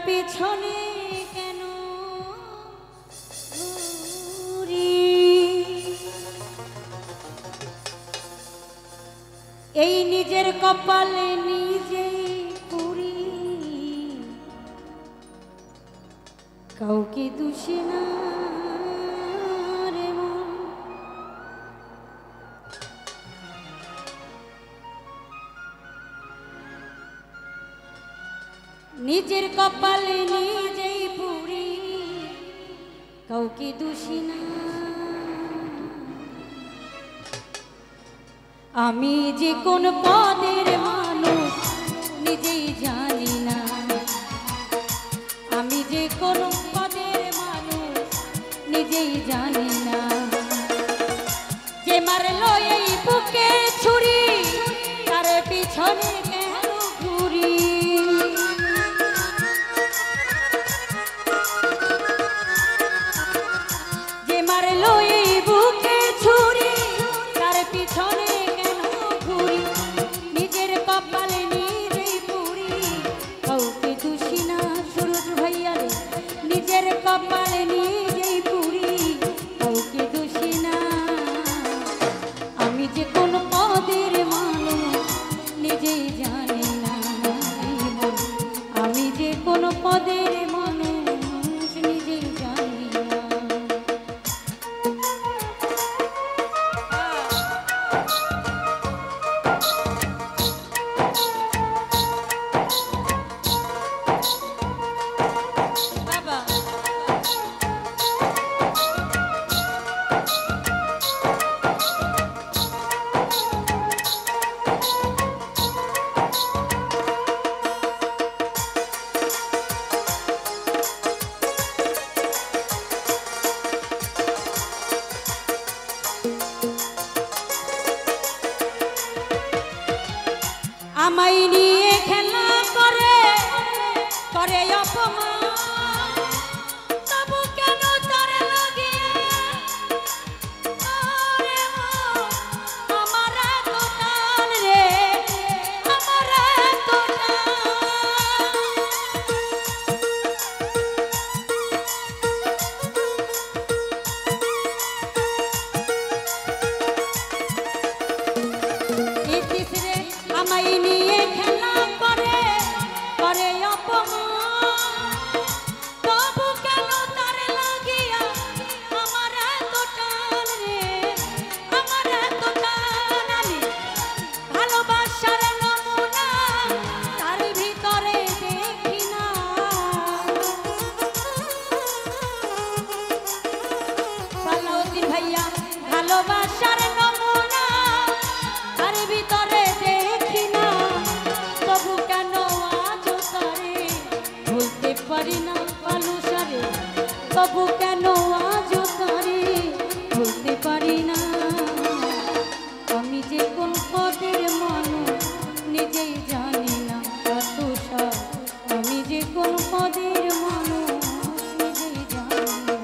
পিছনে কেন ঘুরি? এই নিজের কপালে নিজেই পুরি, কাউকে দোষী না রে মন। নিজের কপালে নিজেই পুরি, কাউকে দোষী না। আমি যে কোন পদের মানুষ নিজেই জানি না, আমি যে কোন পদের মানুষ নিজেই জানি না। যে মারলো এই বুকে ছুরি, তার পিছনে কেন ঘুরি? যে মারলো এই বুকে ছুরি, তার পিছনে কেন ঘুরি? নিজের কপালে নিজেই পুরি, কাউকে দোষী না। সুরজ ভাইয়া রে, নিজের কপালে নিজেই পুরি, কাউকে দোষী না। আমি যে কোন পদের মানুষ নিজেই জানি না, আমি যে কোন পদের মানুষ নিজেই জানি না। আমায় নিয়ে খেলা করে করে অপমান, তবু কেন তার লাগে আমার এত টান রে, আমার এত টান। আমায় নিয়ে খেলা করে করে অপমান, তবু কেন তার লাগিয়া আমার এত টান রে, আমার এত টান। আমি ভালোবাসার নমুনা তার ভিতরে দেখি না, সালাউদ্দিন ভাইয়া ভালোবাসার নমুনা তার ভিতরে দেখি না। তবু কেন আজও তারে ভুলতে পারি না ভালোসারে, তবু কেন আজও তারে ভুলতে পারি না। আমি যে কোন পদের মানুষ নিজেই জানি না, আমি যে কোন পদের মানুষ নিজেই জানি না।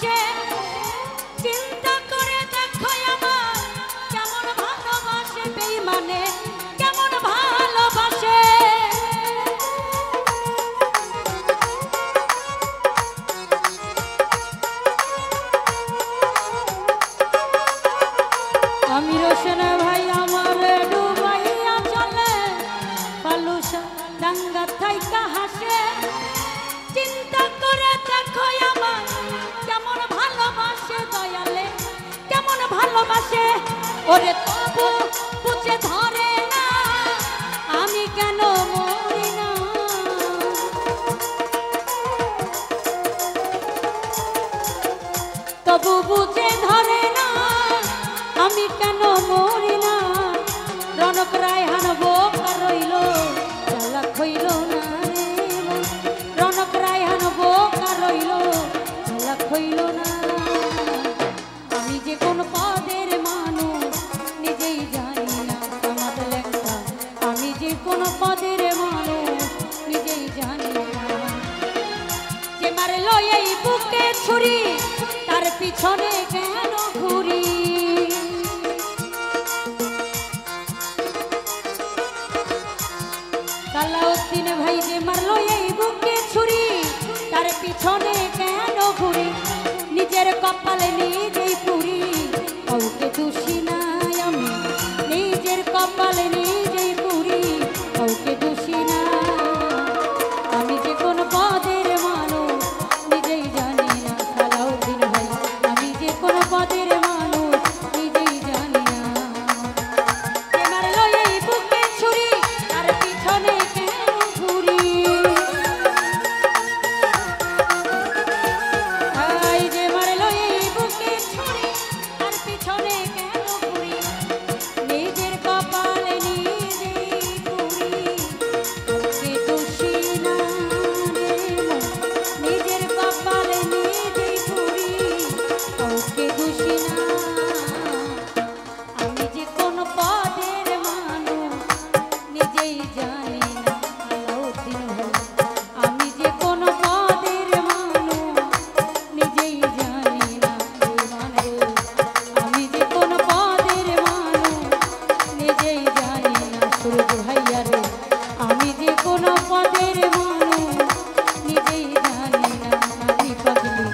ভালোবাসে চিন্তা করে দেখো আমার কেমন ভালোবাসে বেঈমানে কেমন ভালোবাসে আমি রোশন ভাই আমার ডুবাইয়া চলে পালুসা ডাঙ্গা থাইকা হাসে চিন্তা করে দেখো আমার কেমন ভালোবাসে দয়ালে কেমন ভালোবাসে ওরে তবু বুঝে ধরে না আমি কেন মরি না তবু বুঝে ধরে না আমি কেন মরি না রনক রায়হান বোকা রইল চালাক হইল না রে মন রনক রায়হান বোকা রইল চালাক হইল না আমি যে কোন পদের মানুষ নিজেই জানি না আমার লেখা আমি যে কোন পদের মানুষ নিজেই জানি না যে মারলো এই বুকে ছুরি তার পিছনে কেন ঘুরি সালাউদ্দিন ভাই যে মারলো এই বুকে ছুরি তার পিছনে কেন ঘুরি নিজের কপালে নিজেই পুরি কাউকে দোষী নাই আমি নিজের কপালে নিজেই পুরি কাউকে দোষী না আমি যে কোন পদের মানুষ নিজেই জানি না সালাউদ্দিন ভাই আমি যে কোন পদের মানুষ নিজেই জানি না যে মারলো এই বুকে ছুরি তার পিছনে কেন ঘুরি এই যে মারলো এই বুকে ছুরি তার পিছনে কেন ঘুরি নিজের কপালে নিজেই পুরি কাউকে দোষী না রে মন নিজের কপালে নিজেই পুরি কাউকে দোষী না আমি যে কোন পদের মানুষ নিজেই জানি না আলাউদ্দিন ভাই আমি যে কোন পদের মানুষ নিজেই জানি না বেঈমান রে আমি যে কোন পদের মানুষ নিজেই জানি না সুরজ ভাইয়া রে আমি যে কোন পদের মানুষ নিজেই জানি না নাবি পাগলি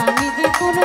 আমি যে কোন